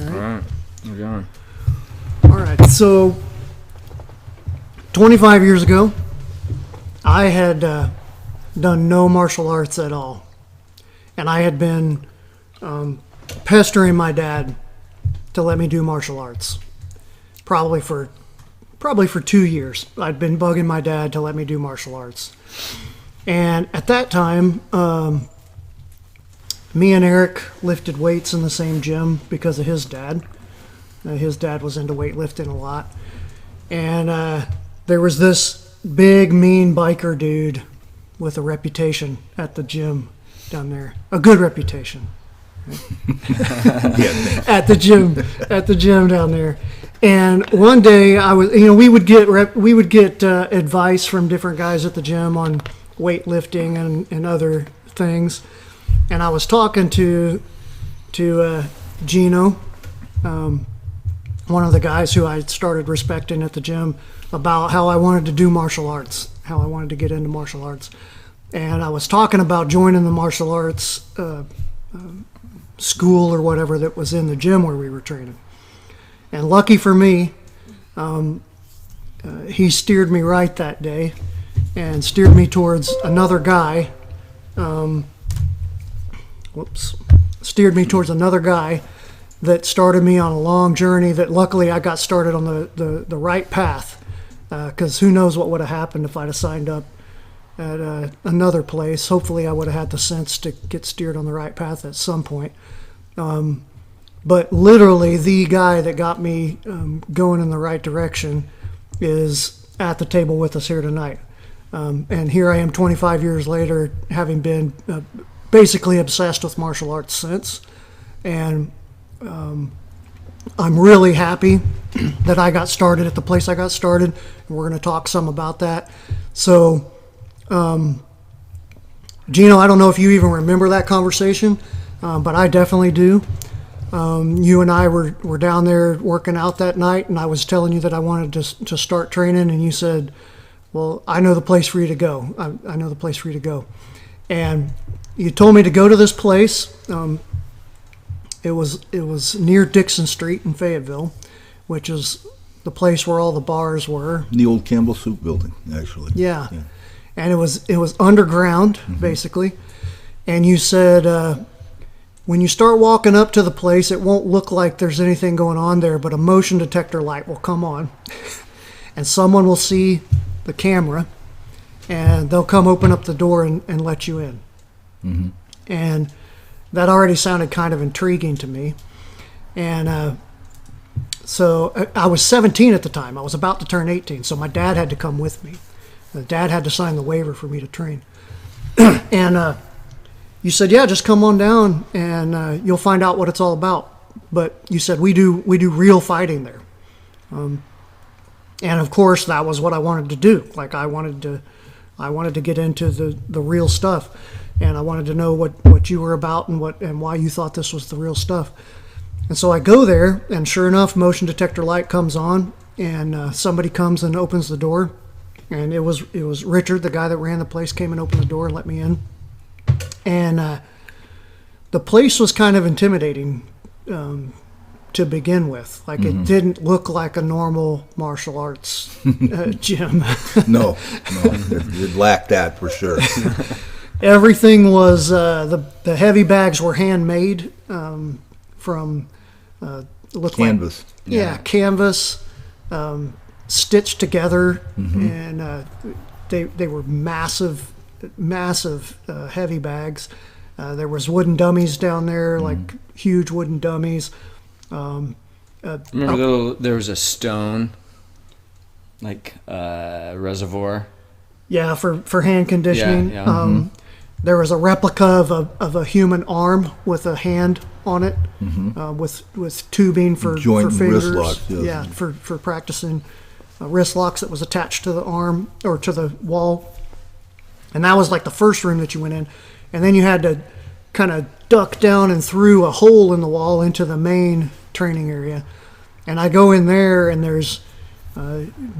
All right. We're going. All right. So, 25 years ago, I had done no martial arts at all. And I had been pestering my dad to let me do martial arts. Probably for 2 years. I'd been bugging my dad to let me do martial arts. And at that time, me and Eric lifted weights in the same gym because of his dad. His dad was into weightlifting a lot. And there was this big, mean biker dude with a reputation at the gym down there. A good reputation. At the gym down there. And one day I was, we would get advice from different guys at the gym on weightlifting and other things. And I was talking to Gino, one of the guys who I started respecting at the gym, about how I wanted to do martial arts, how I wanted to get into martial arts. And I was talking about joining the martial arts school or whatever that was in the gym where we were training. And lucky for me, he steered me right that day and steered me towards another guy. Steered me towards another guy that started me on a long journey that luckily I got started on the right path, because who knows what would have happened if I'd have signed up at another place. Hopefully I would have had the sense to get steered on the right path at some point. But literally the guy that got me going in the right direction is at the table with us here tonight. And here I am 25 years later, having been basically obsessed with martial arts since. And I'm really happy that I got started at the place I got started. And we're going to talk some about that. So, Gino, I don't know if you even remember that conversation, but I definitely do. You and I were down there working out that night, and I was telling you that I wanted to start training, and you said, well, I know the place for you to go. I know the place for you to go. And you told me to go to this place. It was near Dixon Street in Fayetteville, which is the place where all the bars were. The old Campbell Soup building, actually. Yeah. And it was underground, basically. And you said, when you start walking up to the place, it won't look like there's anything going on there, but a motion detector light will come on. And someone will see the camera, and they'll come open up the door and let you in. Mm-hmm. And that already sounded kind of intriguing to me. And so I was 17 at the time. I was about to turn 18, so my dad had to come with me. The dad had to sign the waiver for me to train. And you said, yeah, just come on down and you'll find out what it's all about. But you said we do real fighting there. And of course that was what I wanted to do. Like I wanted to get into the real stuff, and I wanted to know what you were about and why you thought this was the real stuff. And so I go there, and sure enough, motion detector light comes on, and somebody comes and opens the door, and it was Richard, the guy that ran the place, came and opened the door and let me in. And the place was kind of intimidating to begin with. Like it didn't look like a normal martial arts gym. No, it lacked that for sure. Everything was the heavy bags were handmade from canvas. Canvas, stitched together, and they were massive heavy bags. There was wooden dummies down there, like huge wooden dummies. Remember there was a stone, like reservoir? Yeah, for hand conditioning. Yeah. There was a replica of a human arm with a hand on it, with tubing for fingers. Wrist locks, yes. Yeah, for practicing wrist locks that was attached to the arm or to the wall. And that was like the first room that you went in. And then you had to kind of duck down and through a hole in the wall into the main training area. And I go in there, and there's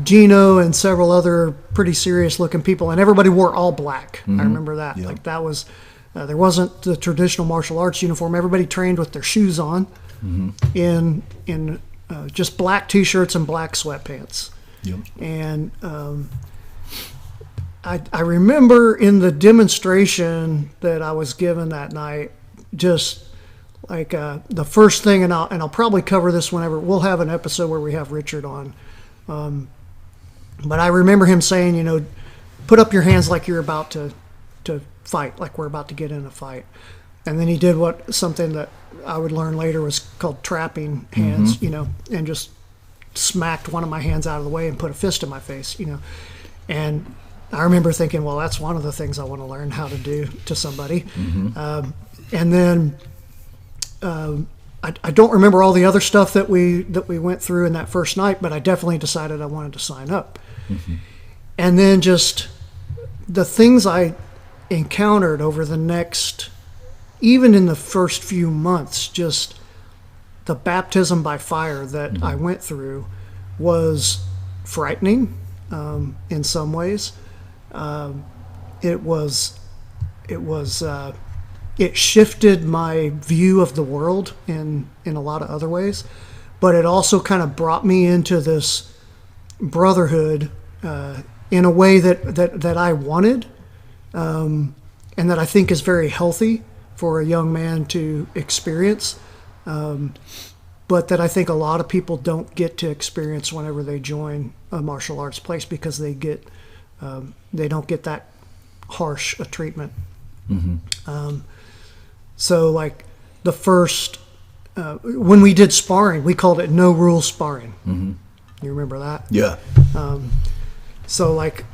Gino and several other pretty serious looking people, and everybody wore all black. I remember that. Yep. Like that was, there wasn't the traditional martial arts uniform. Everybody trained with their shoes on. in just black T-shirts and black sweatpants. Yep. And I remember in the demonstration that I was given that night, just like the first thing, and I'll probably cover this whenever we'll have an episode where we have Richard on. But I remember him saying, put up your hands like you're about to fight, like we're about to get in a fight. And then he did something that I would learn later was called trapping hands, and just smacked one of my hands out of the way and put a fist in my face, And I remember thinking, well, that's one of the things I want to learn how to do to somebody. And then I don't remember all the other stuff that we went through in that first night, but I definitely decided I wanted to sign up. And then just the things I encountered over the next, even in the first few months, just the baptism by fire that I went through was frightening in some ways. It shifted my view of the world in a lot of other ways, but it also kind of brought me into this brotherhood in a way that I wanted, and that I think is very healthy for a young man to experience, but that I think a lot of people don't get to experience whenever they join a martial arts place, because they don't get that harsh a treatment. So like the first, when we did sparring, we called it no rules sparring. You remember that? Yeah. So like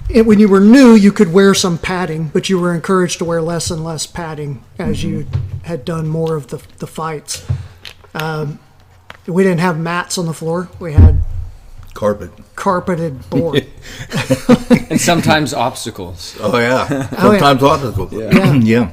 when you were new, you could wear some padding, but you were encouraged to wear less and less padding as you had done more of the fights. We didn't have mats on the floor. We had carpeted board. And sometimes obstacles. Oh yeah. Sometimes obstacles. Yeah. Yeah.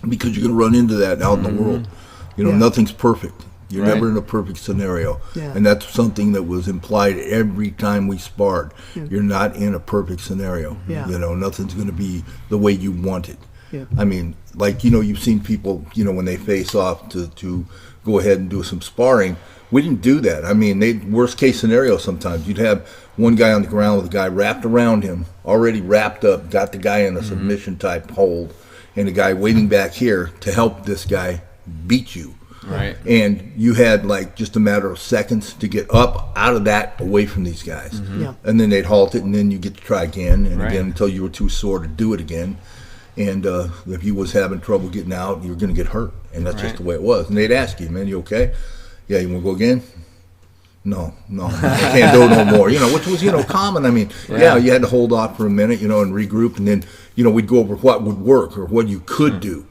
Because you're going to run into that out in the world. Nothing's perfect. You're never in a perfect scenario. Yeah. And that's something that was implied every time we sparred. You're not in a perfect scenario. Yeah. Nothing's going to be the way you want it. Yeah. I mean, like, you've seen people, when they face off to go ahead and do some sparring. We didn't do that. I mean, worst case scenario sometimes. You'd have one guy on the ground with a guy wrapped around him, already wrapped up, got the guy in a submission type hold, and a guy waiting back here to help this guy beat you. Right. And you had like just a matter of seconds to get up out of that, away from these guys. Yeah. And then they'd halt it, and then you get to try again and Right. again until you were too sore to do it again. And if you was having trouble getting out, you were going to get hurt. And that's just Right. the way it was. And they'd ask you, man, you okay? Yeah, you want to go again? No, I can't do it no more. Which was, common. I mean, yeah, you had to hold off for a minute, and regroup. And then, we'd go over what would work or what you could do.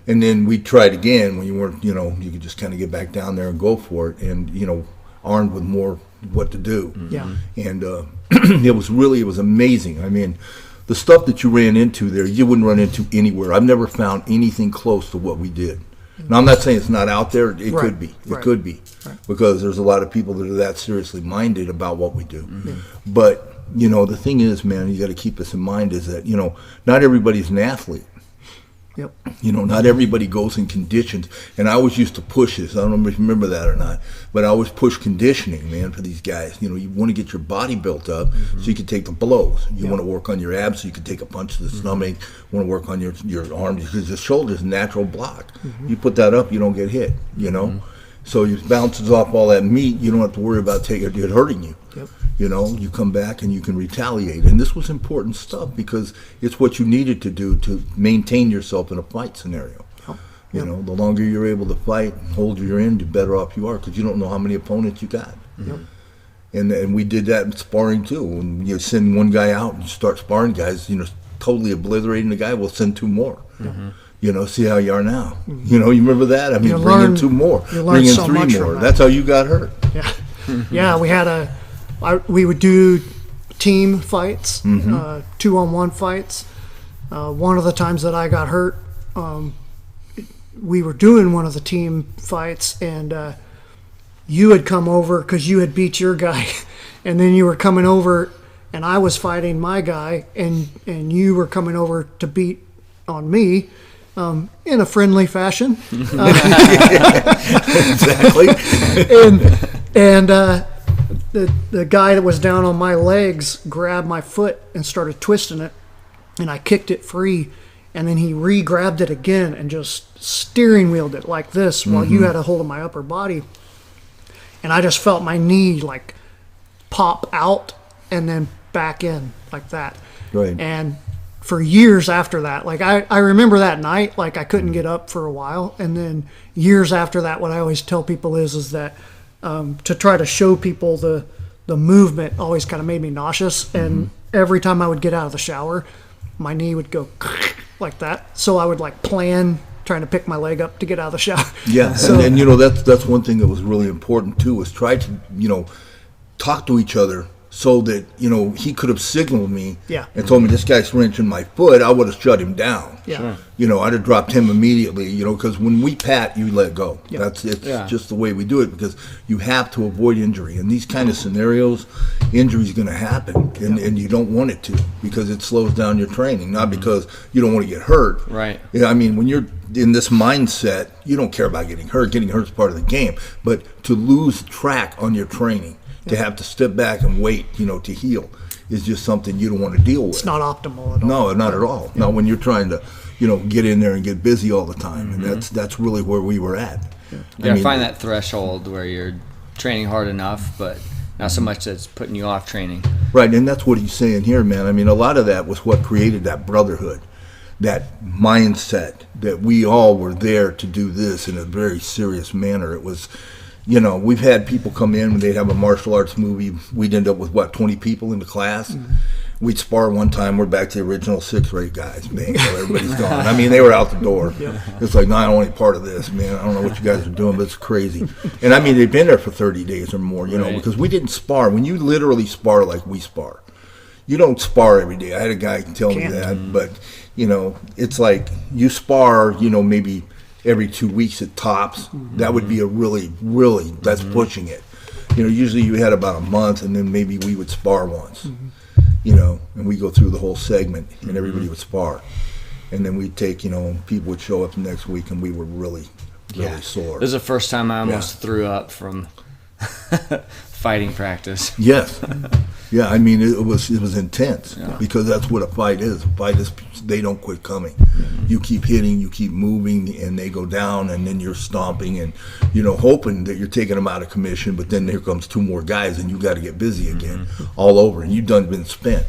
And then we'd try it again when you weren't, you could just kind of get back down there and go for it. And, armed with more what to do. Yeah. And it was amazing. I mean, the stuff that you ran into there, you wouldn't run into anywhere. I've never found anything close to what we did. Now, I'm not saying it's not out there. It Right. could be. It Right. could be. Right. Because there's a lot of people that are that seriously minded about what we do. But, the thing is, man, you got to keep this in mind is that, not everybody's an athlete. Yep. Not everybody goes in conditions. And I always used to push this. I don't know if you remember that or not. But I always push conditioning, man, for these guys. You want to get your body built up so you can take the blows. You want to work on your abs so you can take a punch to the stomach. You want to work on your arms because the shoulder's a natural block. You put that up, you don't get hit, So it bounces off all that meat. You don't have to worry about it hurting you. Yep. You come back and you can retaliate. And this was important stuff because it's what you needed to do to maintain yourself in a fight scenario. Yep. The longer you're able to fight, hold your end, the better off you are because you don't know how many opponents you got. Yep. And we did that in sparring too. When you send one guy out and you start sparring guys, totally obliterating the guy, we'll send two more. See how you are now. You remember that? I mean, You bring in learn- two more, you learn bring in so three much more. from that. That's how you got hurt. Yeah. Yeah, we had we would do team fights, 2-on-1 fights. One of the times that I got hurt, we were doing one of the team fights, and you had come over because you had beat your guy, and then you were coming over, and I was fighting my guy, and you were coming over to beat on me, in a friendly fashion. Exactly. And the guy that was down on my legs grabbed my foot and started twisting it, and I kicked it free, and then he re-grabbed it again and just steering wheeled it like this while you had a hold of my upper body. And I just felt my knee like pop out and then back in like that. Right. And for years after that, like I remember that night, like I couldn't get up for a while. And then years after that, what I always tell people is that to try to show people the movement always kind of made me nauseous. And every time I would get out of the shower, my knee would go like that. So I would like plan trying to pick my leg up to get out of the shower. Yeah, So, and that's one thing that was really important too, was try to talk to each other so that he could have signaled me and told me this guy's wrenching my foot. I would have shut him down. Yeah. I'd have dropped him immediately. Because when we pat, you let go. Yeah. It's just the way we do it, because you have to avoid injury. In these kind of scenarios, injury is going to happen, and you don't want it to, because it slows down your training, not because you don't want to get hurt. Right. Yeah, I mean, when you're in this mindset, you don't care about getting hurt. Getting hurt is part of the game, but to lose track on your training, to have to step back and wait, to heal, is just something you don't want to deal with. it's not optimal at all. No, not at all. Not when you're trying to, get in there and get busy all the time, and that's really where we were at. You find that threshold where you're training hard enough, but not so much that's putting you off training. Right, and that's what he's saying here, man. I mean, a lot of that was what created that brotherhood, that mindset that we all were there to do this in a very serious manner. It was, we've had people come in when they'd have a martial arts movie. We'd end up with 20 people in the class. We'd spar one time. We're back to the original 6 or 8 guys. Man, everybody's gone. I mean, they were out the door. It's like, no, I don't want any part of this, man. I don't know what you guys are doing, but it's crazy. And I mean, they've been there for 30 days or more, because we didn't spar. When you literally spar like we spar, you don't spar every day. I had a guy tell me that, but it's like you spar, maybe every 2 weeks at tops. That would be a really, that's pushing it. Usually you had about a month, and then maybe we would spar once, and we go through the whole segment, and everybody would spar. And then we'd take, people would show up the next week, and we were really sore. This is the first time I almost threw up from fighting practice. Yes. Yeah, I mean, it was intense, because that's what a fight is. A fight is, they don't quit coming. You keep hitting, you keep moving, and they go down, and then you're stomping and, hoping that you're taking them out of commission, but then here comes 2 more guys, and you got to get busy again, all over, and you've done been spent.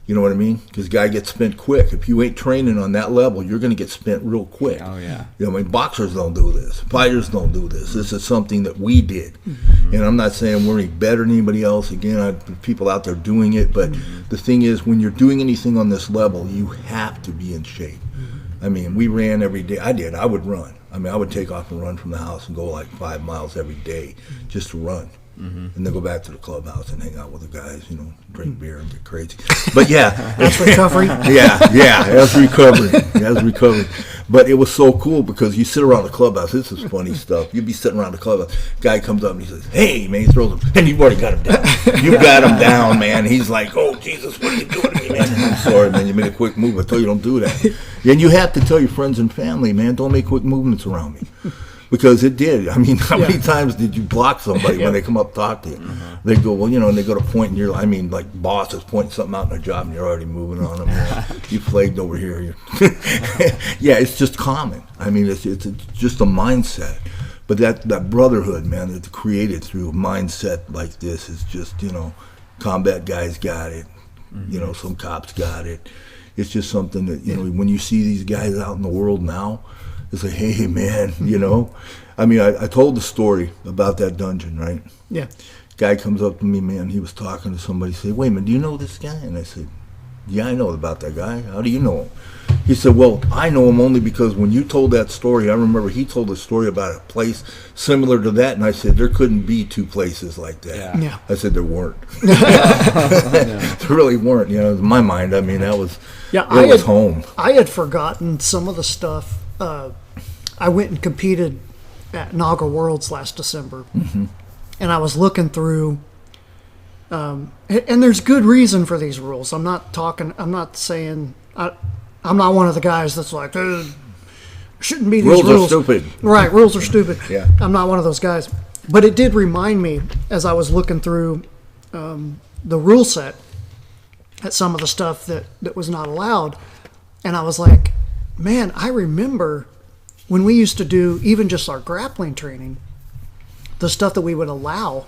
You know what I mean? Because guy gets spent quick. If you ain't training on that level, you're going to get spent real quick. Oh, yeah. I mean, boxers don't do this. Fighters don't do this. This is something that we did. And I'm not saying we're any better than anybody else. Again, people out there doing it. But the thing is, when you're doing anything on this level, you have to be in shape. I mean, we ran every day. I did. I would run. I mean, I would take off and run from the house and go like 5 miles every day just to run. And then go back to the clubhouse and hang out with the guys, drink beer and get crazy. But yeah. That's recovery. That's recovery. But it was so cool, because you sit around the clubhouse. This is funny stuff. You'd be sitting around the clubhouse. Guy comes up and he says, "Hey, man," he throws him. And you've already got him down. You got him down, man. He's like, "Oh, Jesus, what are you doing to me, man?" I'm sorry, man. You made a quick move. I told you don't do that. And you have to tell your friends and family, man, don't make quick movements around me. Because it did. I mean, how many times did you block somebody when they come up to talk to you? They go, well, and they go to point, and you're, I mean, like boss is pointing something out in their job, and you're already moving on them. You flagged over here. Yeah, it's just common. I mean, it's just a mindset. But that brotherhood, man, that's created through a mindset like this is just, combat guys got it. Some cops got it. It's just something that, when you see these guys out in the world now, it's like, hey, man, I mean, I told the story about that dungeon, right? Yeah. Guy comes up to me, man, he was talking to somebody, said, "Wait a minute, do you know this guy?" And I said, "Yeah, I know about that guy. How do you know him?" He said, "Well, I know him only because when you told that story, I remember he told a story about a place similar to that." And I said, "There couldn't be 2 places like that." Yeah. I said, "There weren't." There really weren't. In my mind, I mean, that was, it was home. I had forgotten some of the stuff. I went and competed at Naga Worlds last December, and I was looking through, and there's good reason for these rules. I'm not saying, I'm not one of the guys that's like, shouldn't be these Rules rules. are stupid. Right, rules are stupid. Yeah. I'm not one of those guys. But it did remind me, as I was looking through the rule set, at some of the stuff that was not allowed. And I was like, man, I remember when we used to do even just our grappling training, the stuff that we would allow,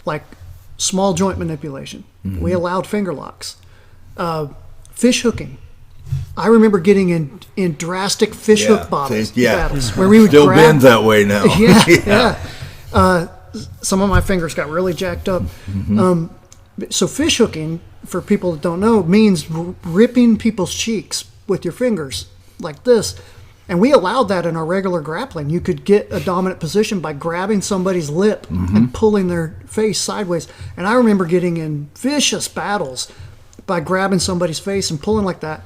like small joint manipulation. Mm-hmm. We allowed finger locks. Fish hooking. I remember getting in drastic fish hook battles where we would still grab, bends that way now. Yeah. Some of my fingers got really jacked up. Mm-hmm. So fish hooking, for people that don't know, means ripping people's cheeks with your fingers like this. And we allowed that in our regular grappling. You could get a dominant position by grabbing somebody's lip and pulling their face sideways. And I remember getting in vicious battles by grabbing somebody's face and pulling like that.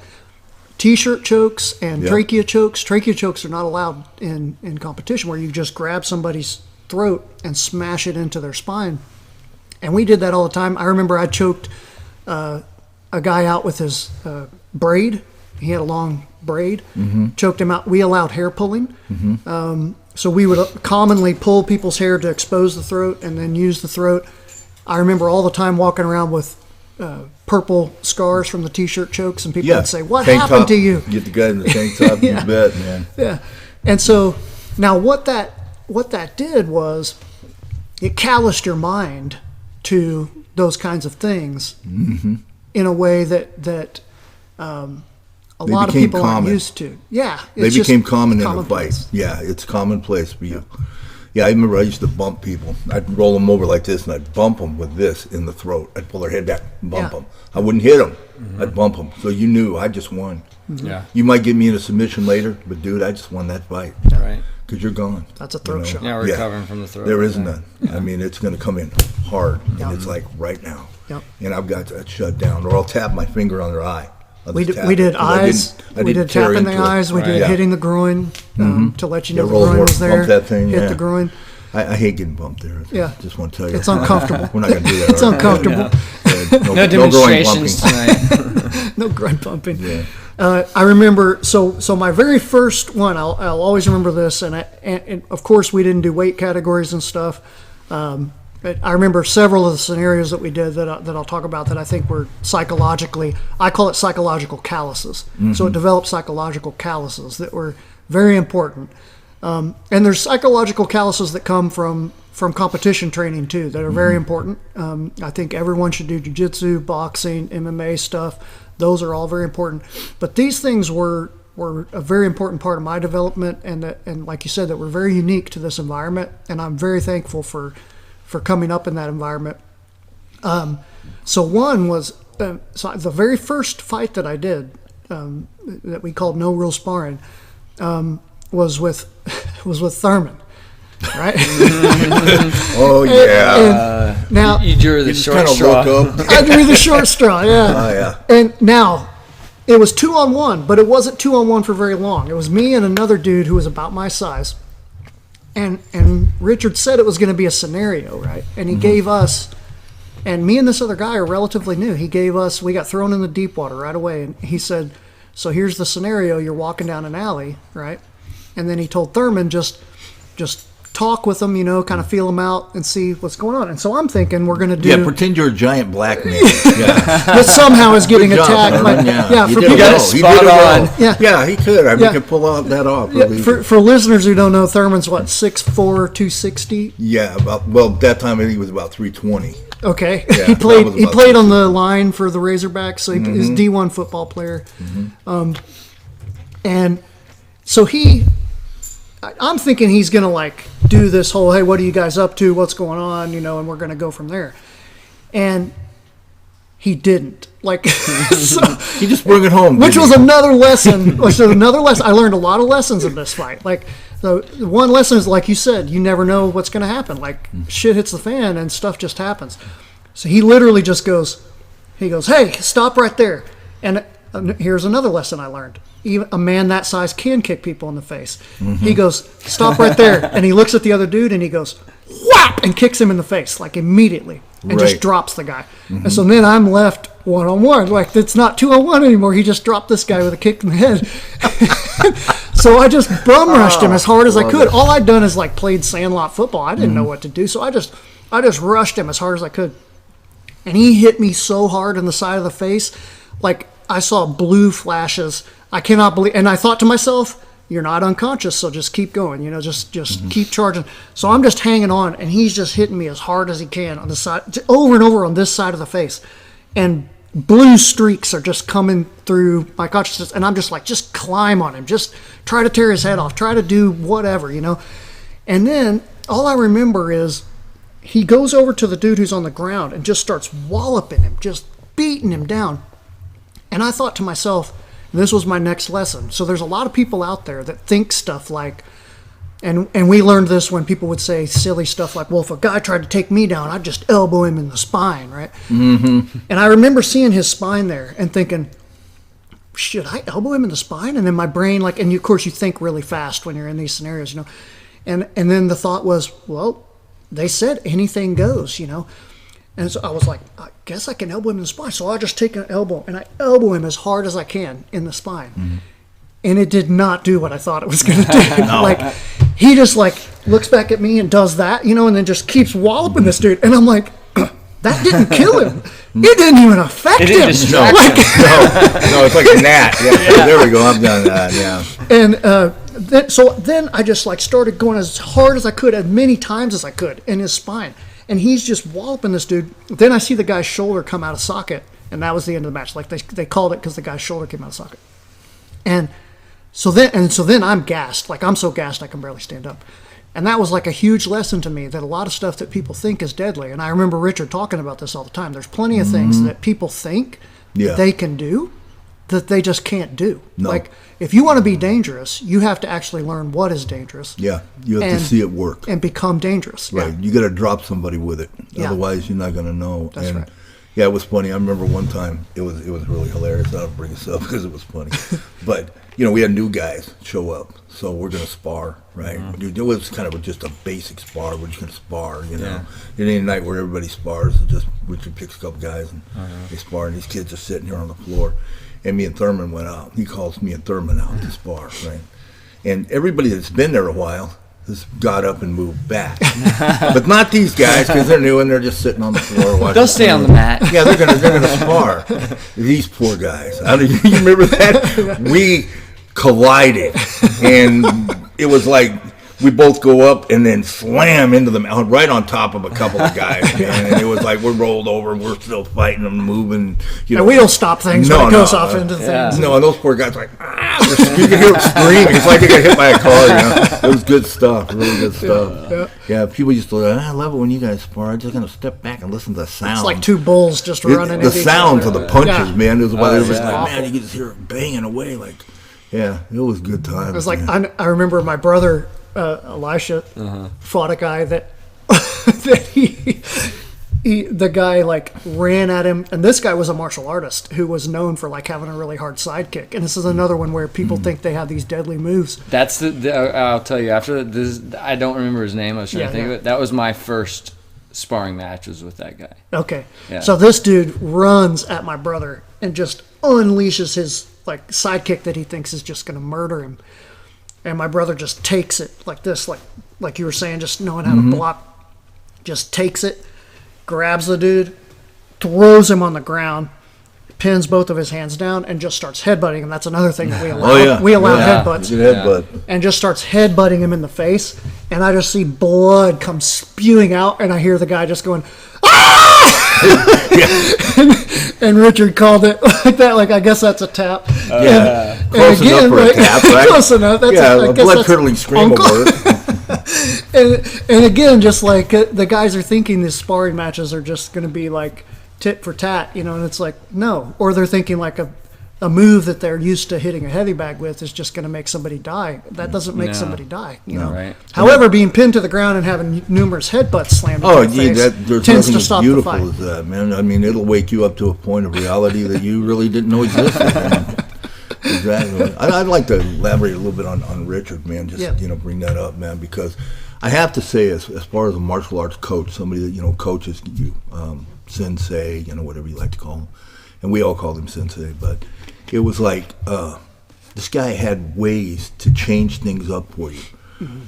T-shirt chokes and trachea chokes. Trachea chokes are not allowed in competition, where you just grab somebody's throat and smash it into their spine. And we did that all the time. I remember I choked a guy out with his braid. He had a long braid. Choked him out. We allowed hair pulling. So we would commonly pull people's hair to expose the throat and then use the throat. I remember all the time walking around with purple scars from the T-shirt chokes, and people would say, "What happened to you?" Get the guy in the tank top. You bet, man. Yeah. And so now what that did was it calloused your mind to those kinds of things in a way that a lot of people aren't used to. Yeah. They became common in a fight. Yeah, it's commonplace for you. Yeah, I remember I used to bump people. I'd roll them over like this, and I'd bump them with this in the throat. I'd pull their head back and bump them. I wouldn't hit them. I'd bump them. So you knew I just won. Yeah. You might get me in a submission later, but dude, I just won that fight. Right. Because you're gone. That's a throat shot. Yeah, recovering from the throat. There is none. Yeah. I mean, it's going to come in hard, and it's like right now. Yep. And I've got that shut down, or I'll tap my finger on their eye. We did eyes. We did tapping the eyes. We did hitting the groin to let you know the groin was there. Bump that thing. Hit the groin. I hate getting bumped there. Yeah. Just want to tell you. It's uncomfortable. We're not going to do that. It's uncomfortable. No demonstrations tonight. No groin bumping. Yeah. I remember, so my very first one, I'll always remember this, and of course we didn't do weight categories and stuff. But I remember several of the scenarios that we did that I'll talk about that I think were psychologically, I call it psychological calluses. So it developed psychological calluses that were very important. And there's psychological calluses that come from competition training too that are very important. I think everyone should do jiu-jitsu, boxing, MMA stuff. Those are all very important. But these things were a very important part of my development, and like you said, that were very unique to this environment. And I'm very thankful for coming up in that environment. So one was so the very first fight that I did that we called no real sparring was with Thurman. Right? Oh yeah. And now you drew the short kind of straw. woke up. I drew the short straw. Yeah. Oh yeah. And now it was 2-on-1, but it wasn't 2-on-1 for very long. It was me and another dude who was about my size. And Richard said it was going to be a scenario, right? And he gave us, and me and this other guy are relatively new. He gave us, we got thrown in the deep water right away, and he said, "So here's the scenario: you're walking down an alley, right?" And then he told Thurman, just talk with him, kind of feel him out and see what's going on. And so I'm thinking we're going to do... Yeah, pretend you're a giant black man. Yeah. that somehow is getting Good job, attacked. Thurman. For you people, got it He spot did it well. on. Yeah. He could. I mean, Yeah. he could pull that off. for listeners who don't know, Thurman's what, 6'4", 260? Yeah, that time I think he was about 320. Okay. Yeah, he that played was he about played on 260. the line for the Razorbacks, so he's a D1 football player. And so I'm thinking he's going to do this whole, hey, what are you guys up to? What's going on? And we're going to go from there. And he didn't. So, He just brought it home. which didn't was he? another lesson. I learned a lot of lessons in this fight. The one lesson is, like you said, you never know what's going to happen. Shit hits the fan and stuff just happens. So he literally just goes, hey, stop right there. And here's another lesson I learned. Even a man that size can kick people in the face. He goes, stop right there. And he looks at the other dude and he goes, whap, and kicks him in the face, immediately. And just Right. drops the guy. And so then I'm left one-on-one. It's not 2-on-1 anymore. He just dropped this guy with a kick in the head. So I just bum rushed him as hard as I love could. it. All I'd done is like played sandlot football. I didn't know what to do, so I just rushed him as hard as I could, and he hit me so hard in the side of the face, like I saw blue flashes. I cannot believe, and I thought to myself, "You're not unconscious, so just keep going. Just keep charging." So I'm just hanging on, and he's just hitting me as hard as he can on the side, over and over on this side of the face, and blue streaks are just coming through my consciousness, and I'm just like, just climb on him, just try to tear his head off, try to do whatever, And then all I remember is he goes over to the dude who's on the ground and just starts walloping him, just beating him down. And I thought to myself, this was my next lesson. So there's a lot of people out there that think stuff like, and we learned this when people would say silly stuff like, well, if a guy tried to take me down, I'd just elbow him in the spine, right? Mm-hmm. And I remember seeing his spine there and thinking, should I elbow him in the spine? And then my brain, and of course you think really fast when you're in these scenarios, And then the thought was, well, they said anything goes, And so I was like, I guess I can elbow him in the spine. So I just take an elbow and I elbow him as hard as I can in the spine. Mm-hmm. And it did not do what I thought it was going to do. No. He just looks back at me and does that, and then just keeps walloping this dude. And I'm like, that didn't kill him. It didn't even affect him. No, it's like a gnat. Yeah. There we go. I've done that. Yeah. And then I just started going as hard as I could, as many times as I could in his spine. And he's just walloping this dude. Then I see the guy's shoulder come out of socket, and that was the end of the match. They called it because the guy's shoulder came out of socket. And so then I'm gassed. I'm so gassed I can barely stand up. And that was a huge lesson to me, that a lot of stuff that people think is deadly. And I remember Richard talking about this all the time. There's plenty of things that people think they can do that they just can't do. No. If you want to be dangerous, you have to actually learn what is dangerous. Yeah, you have to see it work. And become dangerous. Right, Yeah. you got to drop somebody with it. Yeah. Otherwise, you're not going to know. That's right. Yeah, it was funny. I remember one time, it was really hilarious. I'll bring this up because it was funny. But, we had new guys show up. So we're going to spar, right? Mm-hmm. It was kind of just a basic spar. We're just going to spar, Yeah. It ain't a night where everybody spars. It's just Richard picks a couple guys and they spar, and these kids are sitting here on the floor. And me and Thurman went out. He calls me and Thurman out to spar, right? And everybody that's been there a while has got up and moved back. But not these guys, because they're new and they're just sitting on the floor watching. They'll stay on the mat. Yeah, they're gonna spar. These poor guys. You remember that? We collided, and it was like we both go up and then slam into them right on top of a couple of guys, man. And it was like we're rolled over, we're still fighting them, moving. And we don't stop things when it goes off into things. No, and those poor guys were like, you can hear them screaming. It's like they got hit by a car. It was good stuff, really good stuff. Yeah, people used to. I love it when you guys spar. I'm just gonna step back and listen to the sound. It's like two bulls just running. The sounds of the punches, man. Is why they were like, man, you could just hear it banging away. Yeah, it was good times. It was like I remember my brother Elisha fought a guy that the guy ran at him, and this guy was a martial artist who was known for having a really hard sidekick. And this is another one where people think they have these deadly moves. That's I'll tell you after this. I don't remember his name. I was trying to think of it. That was my first sparring match was with that guy. Okay, yeah. So this dude runs at my brother and just unleashes his sidekick that he thinks is just going to murder him. And my brother just takes it like this, like you were saying, just knowing how to block. Just takes it, grabs the dude, throws him on the ground, pins both of his hands down, and just starts headbutting him. That's another thing that we allow. Oh, yeah. We allow Yeah. headbutts. You can headbutt. And just starts headbutting him in the face. And I just see blood come spewing out, and I hear the guy just going, and Richard called it like that. I guess that's a tap. Close enough for a tap, right? Close enough. That's a blood-curdling scream will work. and again, just the guys are thinking these sparring matches are just going to be tit for tat, and it's no. Or they're thinking a move that they're used to hitting a heavy bag with is just going to make somebody die. That doesn't make somebody die, know. Right. However, being pinned to the ground and having numerous headbutts slammed into the face there's tends nothing to as stop the beautiful fight. as that, man. I mean, it'll wake you up to a point of reality that you really didn't know existed. Man. Exactly. I'd like to elaborate a little bit on Richard, man. Just bring that up, man, because I have to say, as far as a martial arts coach, somebody that coaches you, sensei, whatever you like to call him, and we all called him sensei, but it was this guy had ways to change things up for you,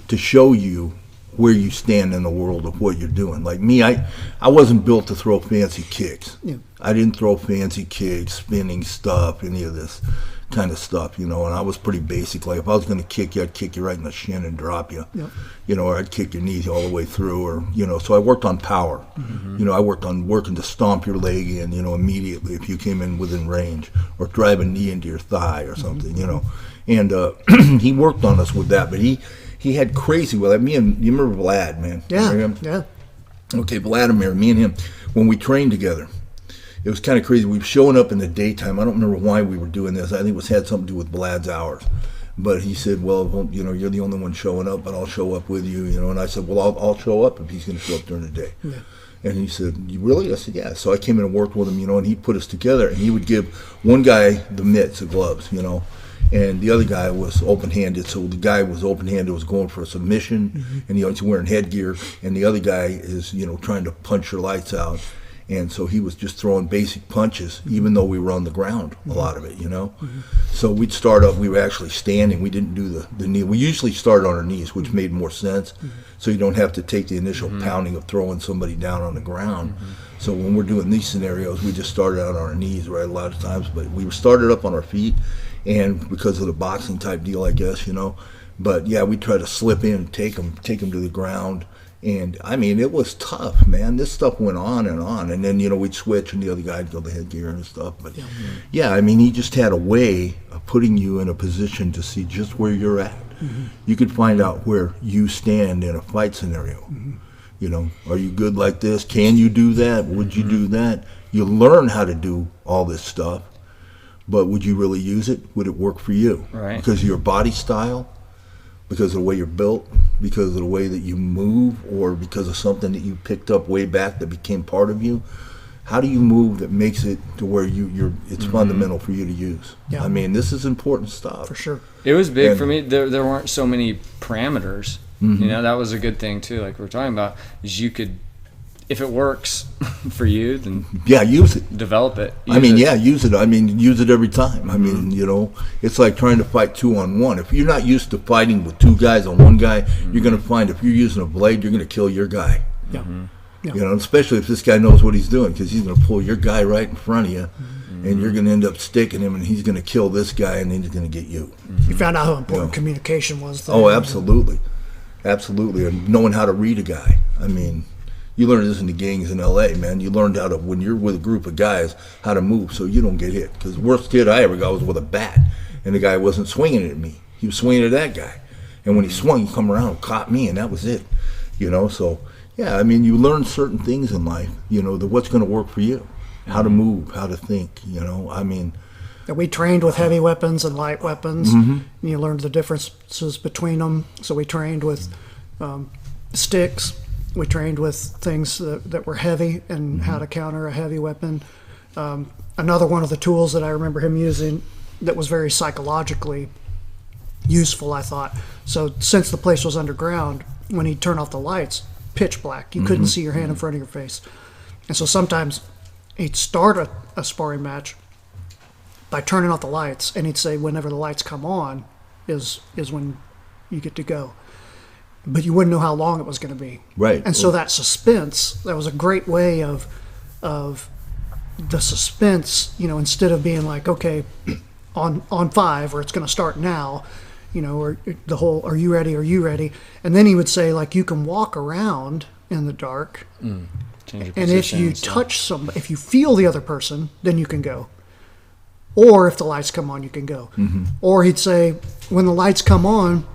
to show you where you stand in the world of what you're doing. Like me, I wasn't built to throw fancy kicks. Yeah. I didn't throw fancy kicks, spinning stuff, any of this kind of stuff, and I was pretty basic. Like if I was going to kick you, I'd kick you right in the shin and drop you, or I'd kick your knees all the way through, or, so I worked on power. I worked on working to stomp your leg in, immediately if you came in within range, or drive a knee into your thigh or something, and he worked on us with that, but he had crazy with that. You remember Vlad, man? Yeah, remember him? yeah. Okay, Vladimir, me and him, when we trained together, it was kind of crazy. We were showing up in the daytime. I don't remember why we were doing this. I think it had something to do with Vlad's hours. But he said, well, you're the only one showing up, but I'll show up with you, And I said, well, I'll show up if he's going to show up during the day. Yeah. And he said, you really? I said, yeah. So I came in and worked with him, and he put us together. And he would give one guy the mitts, the gloves, and the other guy was open-handed. So the guy was open-handed, was going for a submission, and he's wearing headgear. And the other guy is, trying to punch your lights out. And so he was just throwing basic punches, even though we were on the ground, a lot of it, So we'd start up, we were actually standing. We didn't do the knee. We usually started on our knees, which made more sense. So you don't have to take the initial pounding of throwing somebody down on the ground. So when we're doing these scenarios, we just started out on our knees, right, a lot of times. But we started up on our feet, and because of the boxing type deal, I guess, But yeah, we try to slip in and take them to the ground. And I mean, it was tough, man. This stuff went on. And then, we'd switch and the other guy'd go the headgear and stuff. But yeah, I mean, he just had a way of putting you in a position to see just where you're at. You could find out where you stand in a fight scenario. Are you good like this? Can you do that? Would you do that? You learn how to do all this stuff, but would you really use it? Would it work for you? Right. Because of your body style? Because of the way you're built, because of the way that you move, or because of something that you picked up way back that became part of you. How do you move that makes it to where it's fundamental for you to use? Yeah. I mean, this is important stuff. For sure. It was big for me. There weren't so many parameters. That was a good thing too. Like we're talking about, is you could, if it works for you, then use it. Develop it. Use it. I mean, use it every time. I mean, it's like trying to fight 2-on-1. If you're not used to fighting with two guys on one guy, you're going to find if you're using a blade, you're going to kill your guy. Yeah. Yeah. Especially if this guy knows what he's doing, because he's going to pull your guy right in front of you, and you're going to end up sticking him, and he's going to kill this guy, and then he's going to get you. You found out how important communication was, though. Oh, absolutely. Absolutely. And knowing how to read a guy. I mean, you learn this in the gangs in L.A., man. You learned how to, when you're with a group of guys, how to move so you don't get hit. Because the worst hit I ever got was with a bat, and the guy wasn't swinging at me. He was swinging at that guy. And when he swung, he come around and caught me, and that was it. So, yeah, I mean, you learn certain things in life, what's going to work for you, how to move, how to think, I mean. And we trained with heavy weapons and light weapons, and you learned the differences between them. So we trained with sticks. We trained with things that were heavy and how to counter a heavy weapon. Another one of the tools that I remember him using that was very psychologically useful, I thought. So since the place was underground, when he'd turn off the lights, pitch black. You couldn't see your hand in front of your face. And so sometimes he'd start a sparring match by turning off the lights, and he'd say whenever the lights come on is when you get to go. But you wouldn't know how long it was going to be. Right. And so that suspense, that was a great way of the suspense, instead of being like, okay, on 5, or it's going to start now, or the whole, are you ready? Are you ready? And then he would say, like, you can walk around in the dark. Change your and if you position, touch somebody, if you feel the other person, then you can go. Or if the lights come on, you can go. Or he'd say, when the lights come on,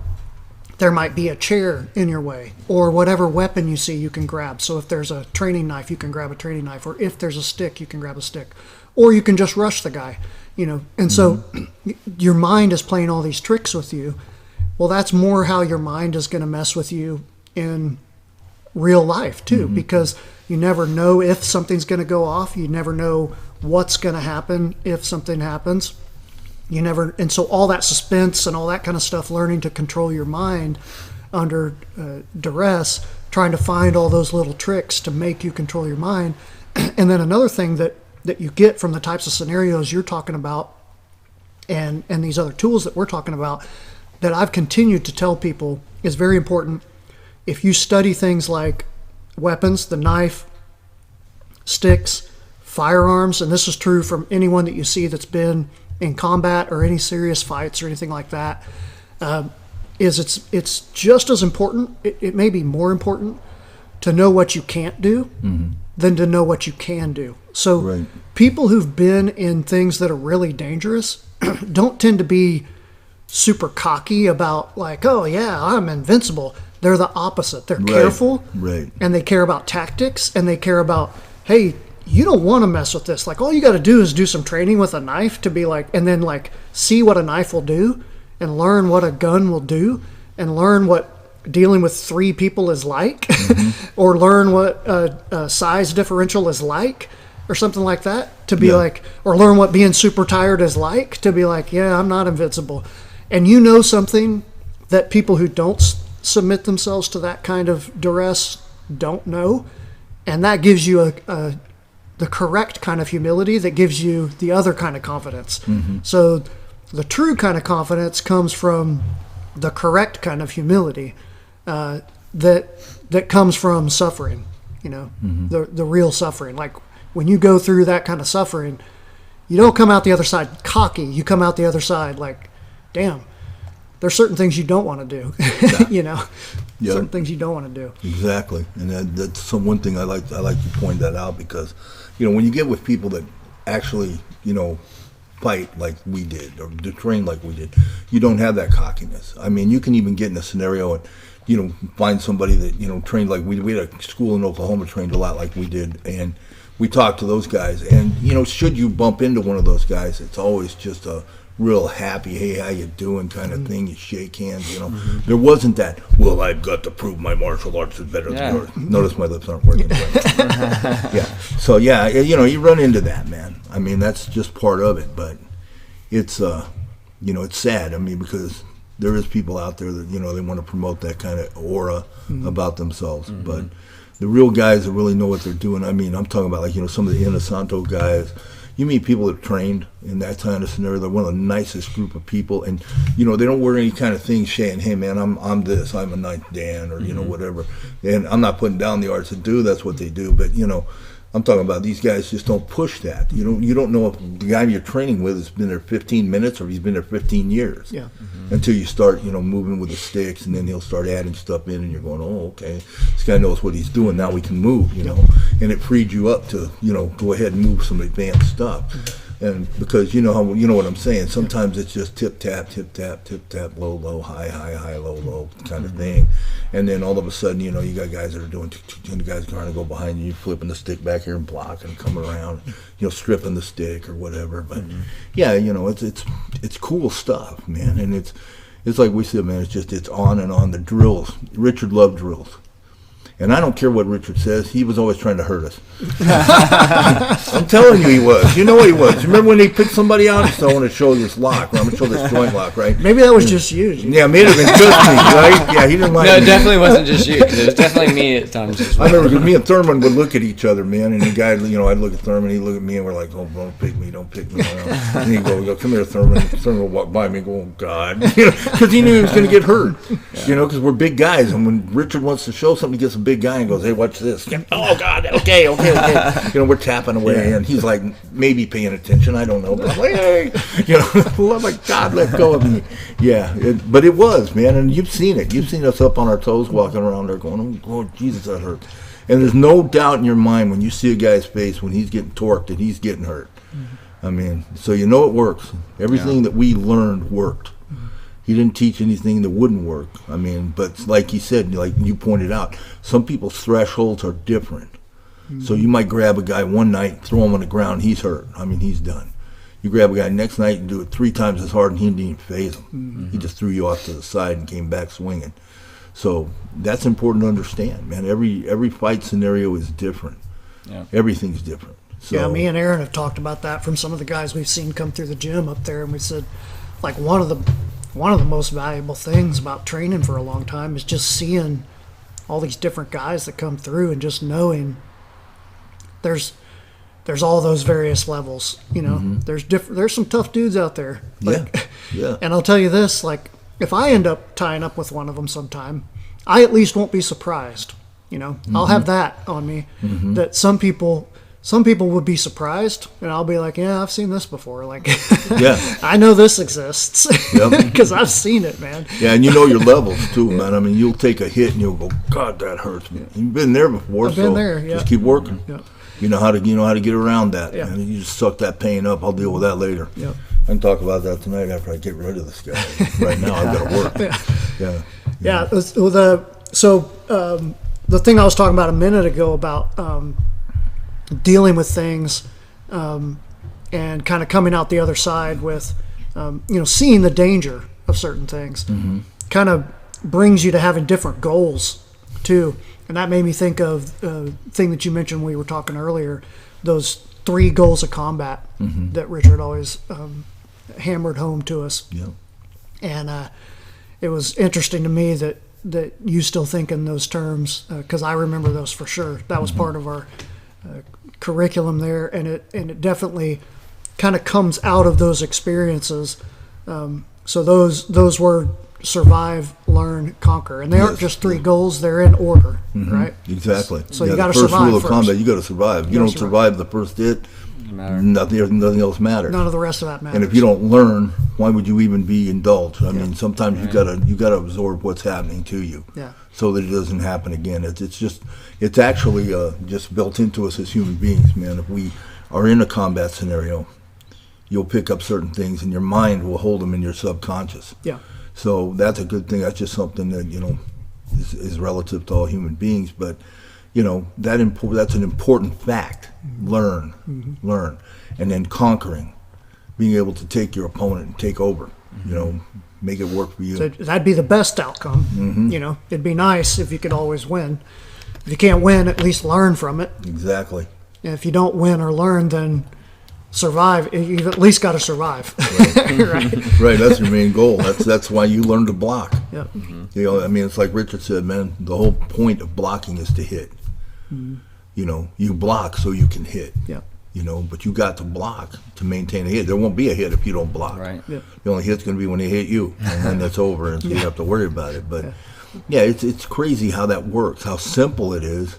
there might be a chair in your way, or whatever weapon you see you can grab. So if there's a training knife, you can grab a training knife, or if there's a stick, you can grab a stick, or you can just rush the guy, And so your mind is playing all these tricks with you. Well, that's more how your mind is going to mess with you in real life too, because you never know if something's going to go off. You never know what's going to happen if something happens. And so all that suspense and all that kind of stuff, learning to control your mind under duress, trying to find all those little tricks to make you control your mind. And then another thing that you get from the types of scenarios you're talking about and these other tools that we're talking about that I've continued to tell people is very important. If you study things like weapons, the knife, sticks, firearms, and this is true from anyone that you see that's been in combat or any serious fights or anything like that, it's just as important, it may be more important to know what you can't do than to know what you can do. So people who've been in things that are really dangerous don't tend to be super cocky about like, oh yeah, I'm invincible. They're the opposite. They're careful, and they care about tactics, and they care about, hey, you don't want to mess with this. Like, all you got to do is do some training with a knife to be like, and then like see what a knife will do, and learn what a gun will do, and learn what dealing with 3 people is like, or learn what a size differential is like, or something like that, to be like, or learn what being super tired is like, to be like, yeah, I'm not invincible. And you know something that people who don't submit themselves to that kind of duress don't know, and that gives you the correct kind of humility that gives you the other kind of confidence. So the true kind of confidence comes from the correct kind of humility that comes from suffering, you know, the real suffering. Like when you go through that kind of suffering, you don't come out the other side cocky. You come out the other side like, damn, there's certain things you don't want to do, you know, certain things you don't want to do. Exactly. And that's one thing I like to point that out, because, you know, when you get with people that actually, you know, fight like we did or train like we did, you don't have that cockiness. I mean, you can even get in a scenario and, you know, find somebody that, you know, trained like we did. We had a school in Oklahoma trained a lot like we did, and we talked to those guys. And, you know, should you bump into one of those guys, it's always just a real happy, hey, how you doing kind of thing. You shake hands, you know. There wasn't that, well, I've got to prove my martial arts is better than yours. Notice my lips aren't working. So, yeah, you know, you run into that, man. I mean, that's just part of it. But it's, you know, it's sad. I mean, because there is people out there that, you know, they want to promote that kind of aura about themselves. But the real guys that really know what they're doing, I mean, I'm talking about, like, you know, some of the Inosanto guys. You meet people that are trained in that kind of scenario. They're one of the nicest group of people, and you know they don't wear any kind of thing saying, "Hey man, I'm this, I'm a Ninth Dan," or you know whatever. And I'm not putting down the arts that do. That's what they do. But you know, I'm talking about these guys just don't push that. You don't know if the guy you're training with has been there 15 minutes or he's been there 15 years. Yeah. Until you start, you know, moving with the sticks, and then he'll start adding stuff in, and you're going, oh, okay, this guy knows what he's doing. Now we can move, you know, and it freed you up to, you know, go ahead and move some advanced stuff. And because you know what I'm saying, sometimes it's just tip tap, low, low, high, low, low kind of thing. And then all of a sudden, you know, you got guys that are doing, and the guys trying to go behind you, you're flipping the stick back here and blocking, coming around, you know, stripping the stick or whatever. But yeah, you know, it's cool stuff, man. And it's like we said, man, it's on and on. The drills, Richard loved drills. And I don't care what Richard says. He was always trying to hurt us. I'm telling you, he was. You know he was. You remember when they picked somebody out? He said, I want to show this lock. I'm going to show this joint lock, right? Maybe that was just you. Yeah, it may have been just me, right? Yeah, he didn't like me. No, it me. definitely wasn't just you, because it was definitely me at times as well. I remember me and Thurman would look at each other, man, and the guy, you know, I'd look at Thurman, he'd look at me, and we're like, oh, don't pick me. And he'd go, come here, Thurman. Thurman would walk by me and go, oh, God. Because he knew he was going to get hurt, you know, because we're big guys. And when Richard wants to show something, he gets a big guy and goes, hey, watch this. Oh, God, okay. You know, we're tapping away, and he's like, maybe paying attention. I don't know. But I'm like, hey, you know, oh, my God, let go of me. Yeah, but it was, man, and you've seen it. You've seen us up on our toes walking around there going, oh, Jesus, that hurt. And there's no doubt in your mind when you see a guy's face when he's getting torqued that he's getting hurt. I mean, so you know it works. Everything that we learned worked. He didn't teach anything that wouldn't work. I mean, but like he said, like you pointed out, some people's thresholds are different. So you might grab a guy one night, throw him on the ground, he's hurt. I mean, he's done. You grab a guy next night and do it 3 times as hard, and he didn't even phase him. He just threw you off to the side and came back swinging. So that's important to understand, man. Every fight scenario is different. Yeah. Everything's different. So, yeah, me and Aaron have talked about that from some of the guys we've seen come through the gym up there, and we said, like, one of the most valuable things about training for a long time is just seeing all these different guys that come through and just knowing there's there's all those various levels. You know, there's some tough dudes out there. Like, Yeah. And I'll tell you this, like, if I end up tying up with one of them sometime, I at least won't be surprised. You know, I'll have that on me. That some people would be surprised, and I'll be like, yeah, I've seen this before. Like, I know this exists because I've seen it, man. Yeah, and you know your levels too, man. I mean, you'll take a hit and you'll go, God, that hurts me. You've been there before, I've been there, just keep working. Yeah. You know how to get around that. Yeah. Man. You just suck that pain up. I'll deal with that later. Yep. I can talk about that tonight after I get rid of this guy. Right now, I've got to work. Yeah. The thing I was talking about a minute ago about dealing with things and kind of coming out the other side with, seeing the danger of certain things kind of brings you to having different goals too. And that made me think of the thing that you mentioned when we were talking earlier, those 3 goals of combat that Richard always hammered home to us. Yeah. And it was interesting to me that you still think in those terms, because I remember those for sure. That was part of our curriculum there, and it definitely kind of comes out of those experiences. So those were survive, learn, conquer, and they aren't just 3 goals; they're in order, right? Exactly. So you got to the first survive rule of first. combat, you got to survive. If you don't survive the first hit, nothing else matters. None of the rest of that matters. And if you don't learn, why would you even be indulged? I mean, sometimes you gotta absorb what's happening to you, so that it doesn't happen again. It's actually just built into us as human beings, man. If we are in a combat scenario, you'll pick up certain things, and your mind will hold them in your subconscious. Yeah. So that's a good thing. That's just something that is relative to all human beings, but. That's an important fact. Learn, and then conquering, being able to take your opponent and take over. Make it work for you. So that'd be the best outcome. It'd be nice if you could always win. If you can't win, at least learn from it. Exactly. And if you don't win or learn, then survive. You've at least got to survive. Right. Right. That's your main goal. That's why you learn to block. Yep. It's like Richard said, man. The whole point of blocking is to hit. You block so you can hit. Yeah. But you got to block to maintain a hit. There won't be a hit if you don't block. Right. Yep. The only hit's going to be when they hit you, and then it's over, and so you have to worry about it. But it's crazy how that works. How simple it is,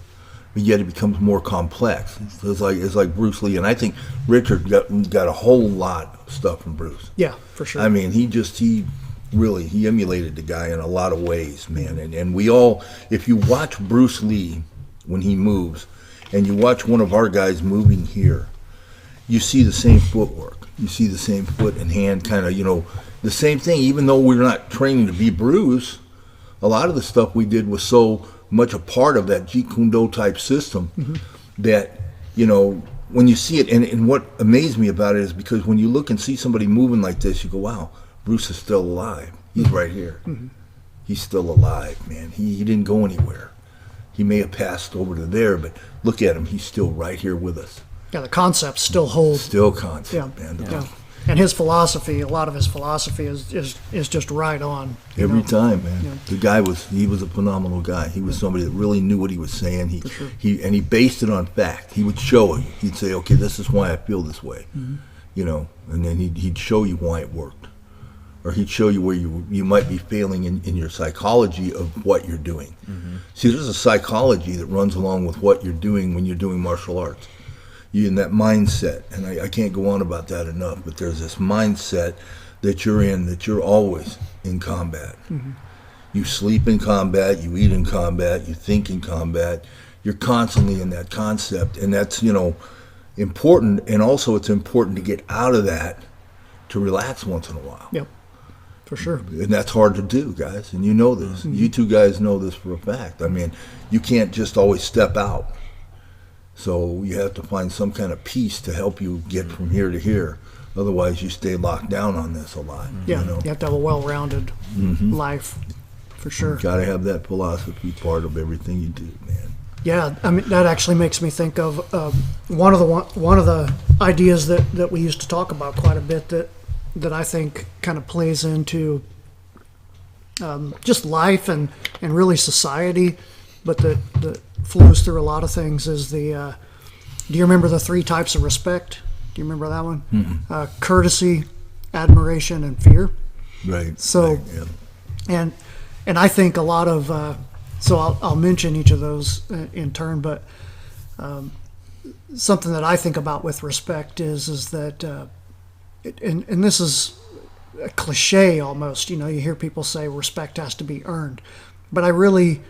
but yet it becomes more complex. It's like Bruce Lee, and I think Richard got a whole lot of stuff from Bruce. Yeah, for sure. I mean, he emulated the guy in a lot of ways, man. And we all, if you watch Bruce Lee when he moves, and you watch one of our guys moving here, you see the same footwork. You see the same foot and hand kind of, the same thing. Even though we're not training to be Bruce, a lot of the stuff we did was so much a part of that Jeet Kune Do type system that, when you see it, and what amazed me about it is because when you look and see somebody moving like this, you go, wow, Bruce is still alive. He's right here. He's still alive, man. He didn't go anywhere. He may have passed over to there, but look at him. He's still right here with us. Yeah, the concepts still hold. Still concept, man. Yeah. And his philosophy, a lot of his philosophy is just right on. Every time, man. Yeah. The guy was a phenomenal guy. He was somebody that really knew what he was saying. He based it on fact. He would show it. He'd say, okay, this is why I feel this way. And then he'd show you why it worked. Or he'd show you where you might be failing in your psychology of what you're doing. See, there's a psychology that runs along with what you're doing when you're doing martial arts. You're in that mindset, and I can't go on about that enough, but there's this mindset that you're in, that you're always in combat. You sleep in combat, you eat in combat, you think in combat. You're constantly in that concept, and that's, important, and also it's important to get out of that to relax once in a while. Yep. For sure. And that's hard to do, guys. And you know this. You two guys know this for a fact. I mean, you can't just always step out. So you have to find some kind of peace to help you get from here to here. Otherwise, you stay locked down on this a lot. Yeah, you have to have a well-rounded life, for sure. Got to have that philosophy part of everything you do, man. Yeah, I mean, that actually makes me think of one of the ideas that we used to talk about quite a bit that I think kind of plays into just life and really society, but that flows through a lot of things is the do you remember the 3 types of respect? Do you remember that one? Courtesy, admiration, and fear. Right. So, right, yeah. and I think a lot of, so I'll mention each of those in turn, but something that I think about with respect is that, and this is a cliche almost, you hear people say respect has to be earned, but I really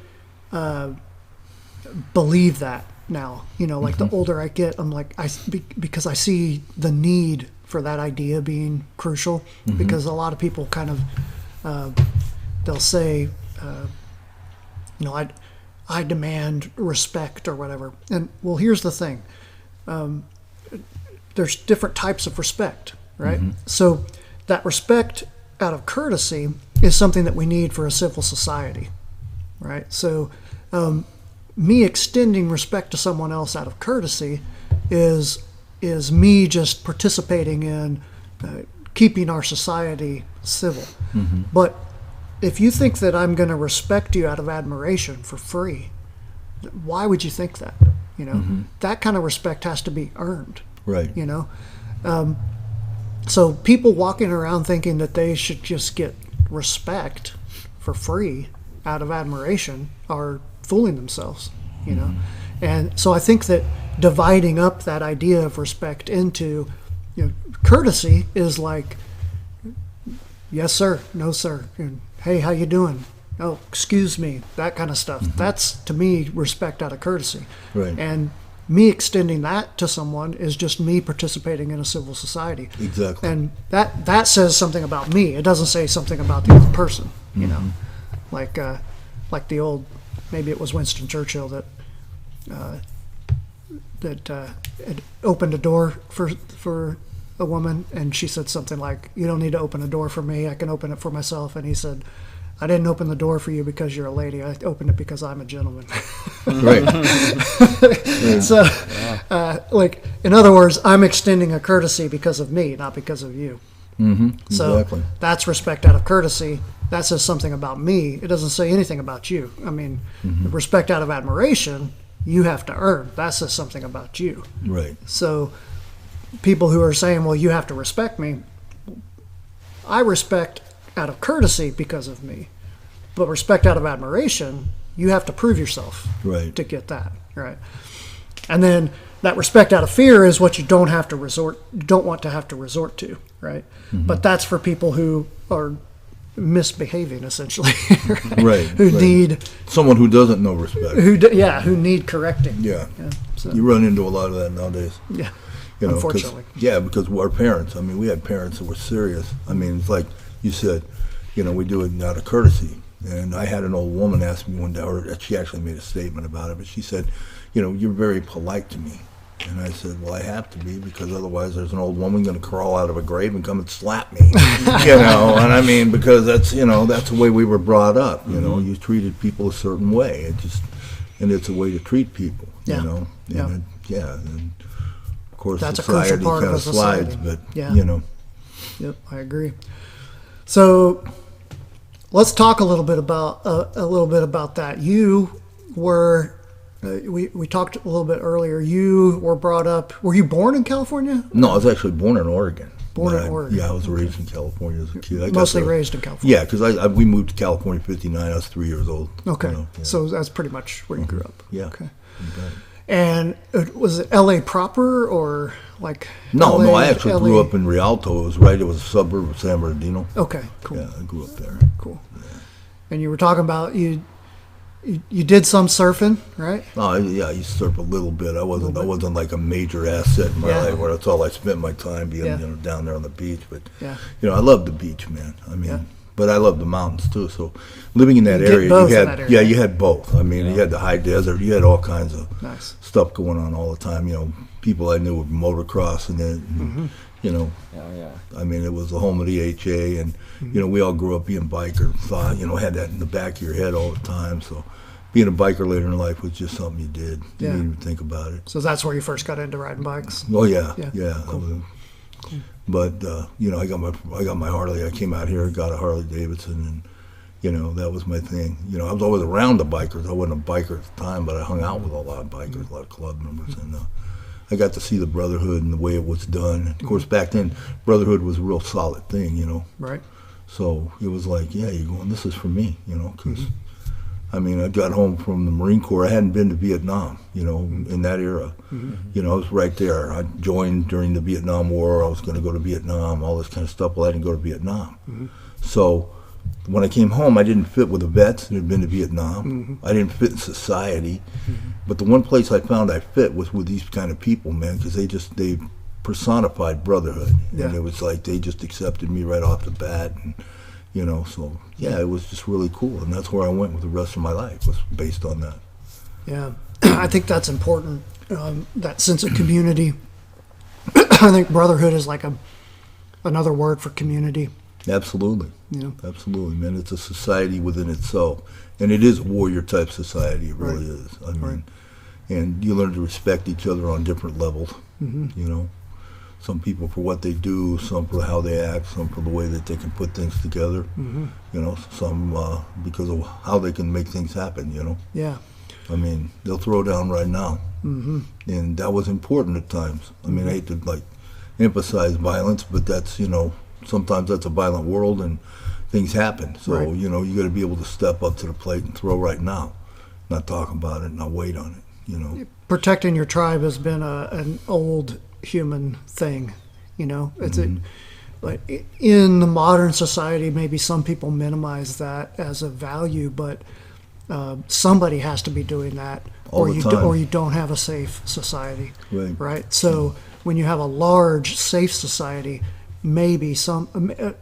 believe that now, like the older I get, I'm like, because I see the need for that idea being crucial, because a lot of people kind of, they'll say, I demand respect or whatever. And well, here's the thing. There's different types of respect, right? So that respect out of courtesy is something that we need for a civil society, right? So me extending respect to someone else out of courtesy is me just participating in keeping our society civil. But if you think that I'm going to respect you out of admiration for free, why would you think that? That kind of respect has to be earned. Right. So people walking around thinking that they should just get respect for free out of admiration are fooling themselves, And so I think that dividing up that idea of respect into, courtesy is like, yes, sir, no, sir, and hey, how you doing? Oh, excuse me, that kind of stuff. That's, to me, respect out of courtesy. Right. And me extending that to someone is just me participating in a civil society. Exactly. And that says something about me. It doesn't say something about the other person, Like the old, maybe it was Winston Churchill that had opened a door for a woman, and she said something like, "You don't need to open a door for me. I can open it for myself." And he said, "I didn't open the door for you because you're a lady. I opened it because I'm a gentleman." Right. So, like, in other words, I'm extending a courtesy because of me, not because of you. So Exactly. that's respect out of courtesy. That says something about me. It doesn't say anything about you. I mean, respect out of admiration, you have to earn. That says something about you. Right. So people who are saying, well, you have to respect me, I respect out of courtesy because of me. But respect out of admiration, you have to prove yourself Right. to get that, right? And then that respect out of fear is what you don't want to have to resort to, right? But that's for people who are misbehaving, essentially, Right. Who need someone who doesn't know respect. who need correcting. Yeah. So, You run into a lot of that nowadays. yeah. 'Cause- Unfortunately. because our parents, we had parents that were serious. It's like you said, we do it out of courtesy. And I had an old woman ask me one day, or she actually made a statement about it, but she said, you're very polite to me. And I said, well, I have to be, because otherwise there's an old woman going to crawl out of a grave and come and slap me. And because that's the way we were brought up. You treated people a certain way. And it's a way to treat people. Yeah. And and of course That's a crucial society part kind of of a slides, society. but Yeah. Yep, I agree. So let's talk a little bit about that. You were. We talked a little bit earlier. You were brought up. Were you born in California? No, I was actually born in Oregon. Born in Oregon. Yeah, I was raised in California as a kid. Mostly raised in California. Yeah, because we moved to California in '59. I was 3 years old. Okay, Yeah. so that's pretty much where you grew up. Yeah. Okay. Okay. And was it L.A. proper or like? No, I actually LA? grew up in Rialto. It was a suburb of San Bernardino. Okay, cool. Yeah, I grew up there. Cool. And you were talking about you did some surfing, right? Oh, yeah, I used to surf a little bit. I wasn't like a major asset in my life where that's all I spent my time being down there on the beach. But I love the beach, man. But I love the mountains too. So living in that area, you had both. You had the high desert. You had all kinds of stuff going on all the time. People I knew were motocrossing it. And, it was the home of the HA, and we all grew up being bikers. Thought had that in the back of your head all the time. So being a biker later in life was just something you did. You didn't even think about it. So that's where you first got into riding bikes. Oh yeah. Cool. But I got my Harley. I came out here and got a Harley Davidson, and that was my thing. I was always around the bikers. I wasn't a biker at the time, but I hung out with a lot of bikers, a lot of club members, and I got to see the brotherhood and the way it was done. Of course, back then, brotherhood was a real solid thing, you know. Right. So it was like, yeah, you're going, this is for me, you know, because, I mean, I got home from the Marine Corps. I hadn't been to Vietnam, you know, in that era. You know, I was right there. I joined during the Vietnam War. I was going to go to Vietnam, all this kind of stuff. Well, I didn't go to Vietnam. So when I came home, I didn't fit with the vets that had been to Vietnam. I didn't fit in society. But the one place I found I fit was with these kind of people, man, because they personified brotherhood. Yeah. And it was like they just accepted me right off the bat. And, you know, so, yeah, it was just really cool. And that's where I went with the rest of my life, was based on that. Yeah. I think that's important, that sense of community. I think brotherhood is like another word for community. Absolutely. You know? Absolutely, man. It's a society within itself. And it is a warrior-type society. It really is. I mean, and you learn to respect each other on different levels, you know. Some people for what they do, some for how they act, some for the way that they can put things together, you know, some because of how they can make things happen, you know. Yeah. I mean, they'll throw down right now. And that was important at times. I mean, I hate to, like, emphasize violence, but that's, you know, sometimes that's a violent world and things happen. So, you know, you got to be able to step up to the plate and throw right now, not talk about it, not wait on it, you know. Protecting your tribe has been an old human thing, you know. It's like in the modern society, maybe some people minimize that as a value, but somebody has to be doing that, or you don't have a safe society, right? So when you have a large safe society, maybe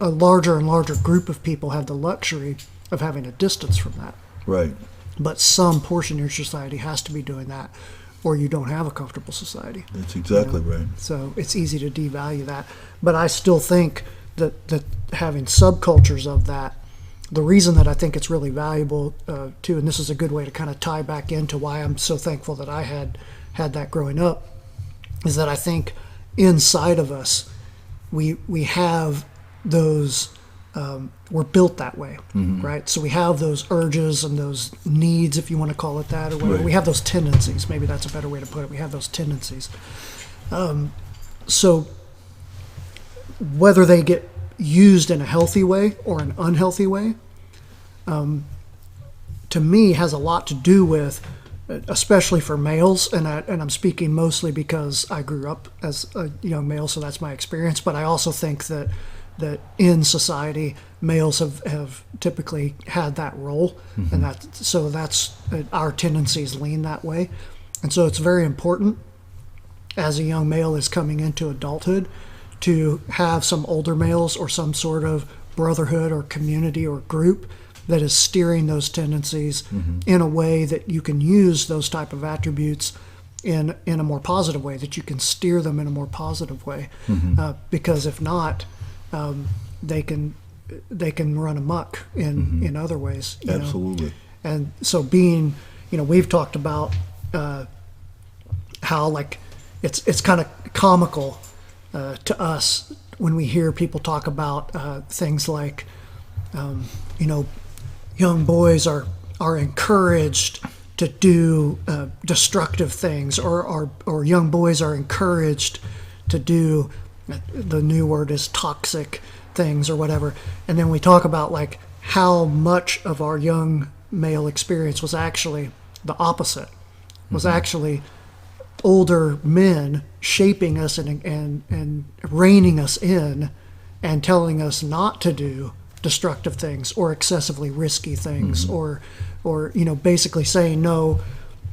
a larger and larger group of people have the luxury of having a distance from that, right? But some portion of your society has to be doing that, or you don't have a comfortable society. That's exactly right. So it's easy to devalue that. But I still think that having subcultures of that, the reason that I think it's really valuable too, and this is a good way to kind of tie back into why I'm so thankful that I had that growing up, is that I think inside of us, we have those, we're built that way, right? So we have those urges and those needs, if you want to call it that, or whatever. We have those tendencies. Maybe that's a better way to put it. We have those tendencies. So whether they get used in a healthy way or an unhealthy way, to me has a lot to do with, especially for males, and I'm speaking mostly because I grew up as a young male, so that's my experience. But I also think that in society, males have typically had that role, and that's our tendencies lean that way, and so it's very important as a young male is coming into adulthood to have some older males or some sort of brotherhood or community or group that is steering those tendencies in a way that you can use those type of attributes in a more positive way, that you can steer them in a more positive way. Because if not, they can run amok in other ways. You Absolutely. know? And so being, you know, we've talked about how like it's kind of comical to us when we hear people talk about things like, you know, young boys are encouraged to do destructive things, or young boys are encouraged to do, the new word is toxic things or whatever. And then we talk about like how much of our young male experience was actually the opposite, was actually older men shaping us and reining us in and telling us not to do destructive things or excessively risky things, or you know, basically saying, no,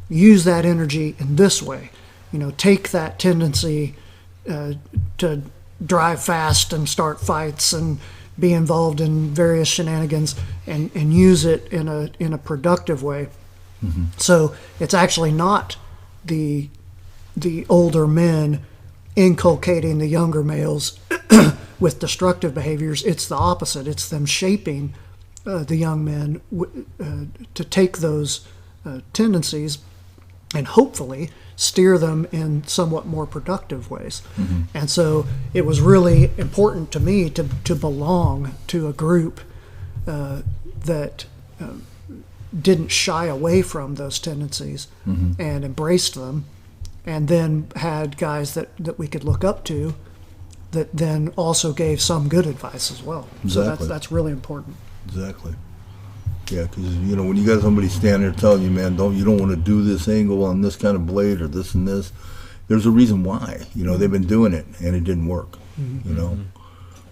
use that energy in this way, you know, take that tendency to drive fast and start fights and be involved in various shenanigans and use it in a productive way. So it's actually not the older men inculcating the younger males with destructive behaviors. It's the opposite. It's them shaping the young men to take those tendencies and hopefully steer them in somewhat more productive ways. And so it was really important to me to belong to a group that didn't shy away from those tendencies and embraced them, and then had guys that we could look up to that then also gave some good advice as well. Exactly. So that's really important. Exactly. Yeah, because when you got somebody standing there telling you, man, you don't want to do this angle on this kind of blade or this and this. There's a reason why. They've been doing it and it didn't work.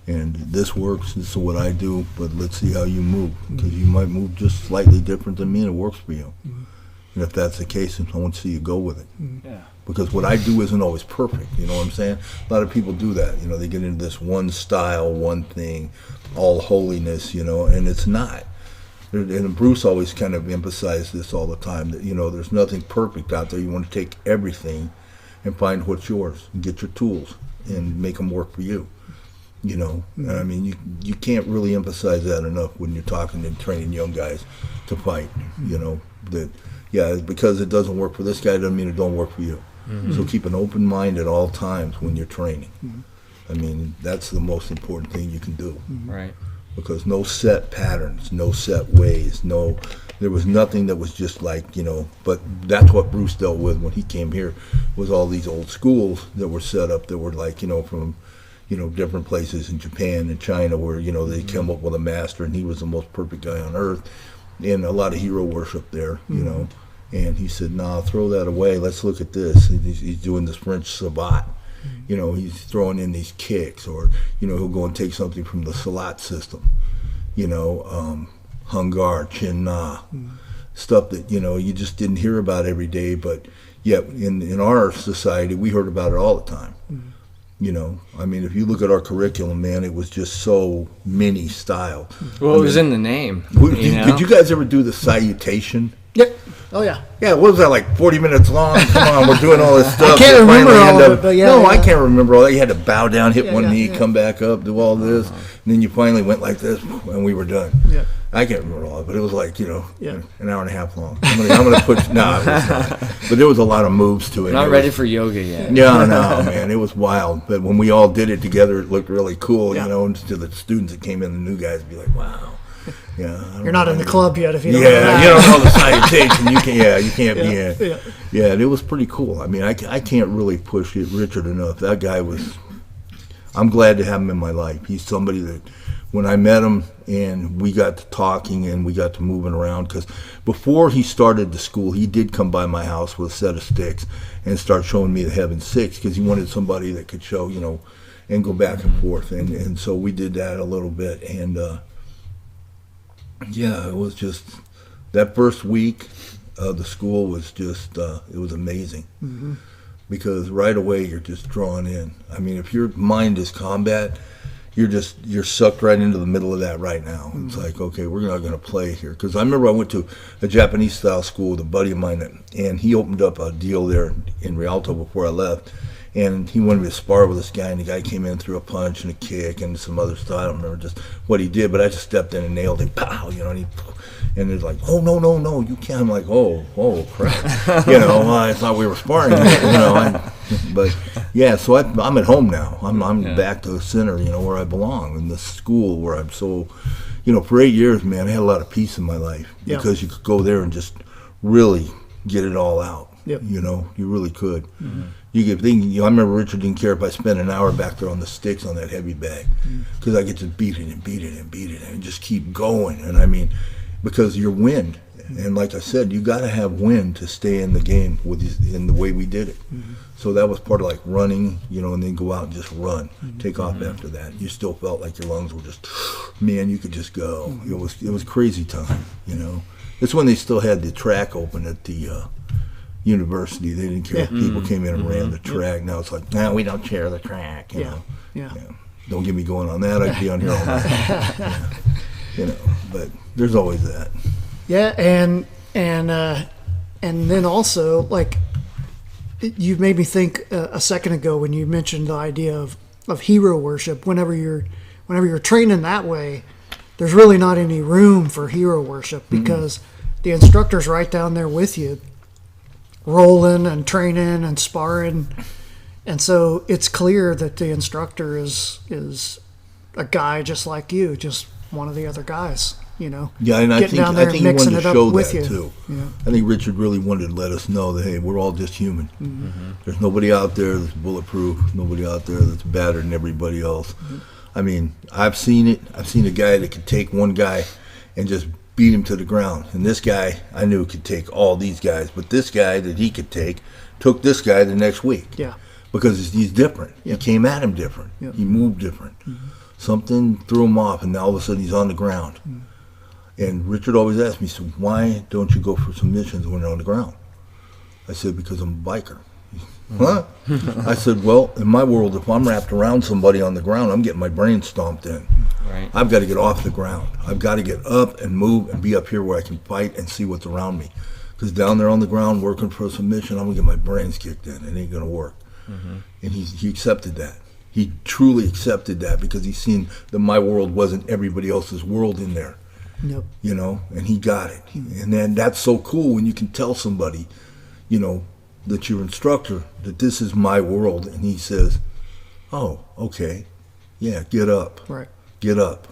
And this works. This is what I do. But let's see how you move, because you might move just slightly different than me, and it works for you. And if that's the case, I want to see you go with it. Yeah. Because what I do isn't always perfect. You know what I'm saying? A lot of people do that. They get into this one style, one thing, all holiness. And it's not. And Bruce always kind of emphasized this all the time, that there's nothing perfect out there. You want to take everything and find what's yours and get your tools and make them work for you. And I mean, you can't really emphasize that enough when you're talking and training young guys to fight. That because it doesn't work for this guy doesn't mean it don't work for you. So keep an open mind at all times when you're training. I mean, that's the most important thing you can do. Right. Because no set patterns, no set ways, there was nothing that was just like, but that's what Bruce dealt with when he came here, was all these old schools that were set up that were like, from, different places in Japan and China where, they came up with a master and he was the most perfect guy on earth, and a lot of hero worship there, and he said, nah, throw that away, let's look at this. He's doing this French savate. He's throwing in these kicks, or, he'll go and take something from the Salat system, Hungar, Chin Na, stuff that, you just didn't hear about every day, but yet in our society, we heard about it all the time. I mean, if you look at our curriculum, man, it was just so many style. Well, it was in the name. Did you guys ever do the salutation? Yep. Oh, yeah. Yeah, what was that, like 40 minutes long? Come on, we're doing all this stuff. I can't remember all of it, but yeah. No, I can't remember all that. You had to bow down, hit one knee, come back up, do all this. And then you finally went like this, and we were done. Yeah. I can't remember all of it, but it was like, an hour and a half long. I'm gonna put, it was not. But there was a lot of moves to it. Not ready for yoga yet. Yeah, no, man, it was wild. But when we all did it together, it looked really cool, and to the students that came in, the new guys, be like, wow. Yeah, you're not in the club yet if you don't. Yeah, you don't know the salutation. You can't be in. Yeah, and it was pretty cool. I mean, I can't really push it, Richard, enough. That guy was. I'm glad to have him in my life. He's somebody that, when I met him and we got to talking and we got to moving around, because before he started the school, he did come by my house with a set of sticks and start showing me the Heaven Six, because he wanted somebody that could show, and go back and forth, and so we did that a little bit, and. Yeah, it was just, that first week of the school was just, it was amazing. Because right away you're just drawn in. I mean, if your mind is combat, you're sucked right into the middle of that right now. It's like, okay, we're not going to play here. Because I remember I went to a Japanese style school with a buddy of mine, and he opened up a deal there in Rialto before I left. And he wanted me to spar with this guy, and the guy came in, threw a punch and a kick and some other stuff. I don't remember just what he did, but I just stepped in and nailed him. Pow! And it's like, oh, no, you can't. I'm like, oh, crap. I thought we were sparring. But yeah, so I'm at home now. I'm back to the center, where I belong, in the school where I'm so, for 8 years, man, I had a lot of peace in my life, because you could go there and just really get it all out. Yep. You really could. You could think. I remember Richard didn't care if I spent an hour back there on the sticks on that heavy bag, because I get to beat it and just keep going. And I mean, because you're wind, and like I said, you got to have wind to stay in the game in the way we did it. So that was part of like running, and then go out and just run, take off after that. You still felt like your lungs were just, man, you could just go. It was crazy time. It's when they still had the track open at the. University. They didn't care if people came in and ran the track. Now it's like, no, we don't share the track. You know? Don't get me going on that. I'd be on here all night. But there's always that. Yeah, and then also, like, you made me think a second ago when you mentioned the idea of hero worship. Whenever you're training that way, there's really not any room for hero worship, because the instructor's right down there with you, rolling and training and sparring, and so it's clear that the instructor is a guy just like you, just one of the other guys, you know. Yeah, and getting down there I think and he mixing wanted it to up show with that you. too. Yeah. I think Richard really wanted to let us know that, hey, we're all just human. There's nobody out there that's bulletproof. Nobody out there that's better than everybody else. I mean, I've seen it. I've seen a guy that could take one guy and just beat him to the ground. And this guy, I knew could take all these guys. But this guy that he could take took this guy the next week. Yeah. Because he's different. Yep. He came at him different. Yep. He moved different. Something threw him off, and now all of a sudden he's on the ground. And Richard always asked me, so why don't you go for submissions when you're on the ground? I said, because I'm a biker. Huh? I said, well, in my world, if I'm wrapped around somebody on the ground, I'm getting my brain stomped in. Right. I've got to get off the ground. I've got to get up and move and be up here where I can fight and see what's around me. Because down there on the ground working for a submission, I'm going to get my brains kicked in. It ain't going to work. And he accepted that. He truly accepted that because he's seen that my world wasn't everybody else's world in there. Yep. You know, and he got it. And then that's so cool when you can tell somebody, you know, that your instructor, that this is my world. And he says, oh, okay. Yeah, get up. Right. Get up.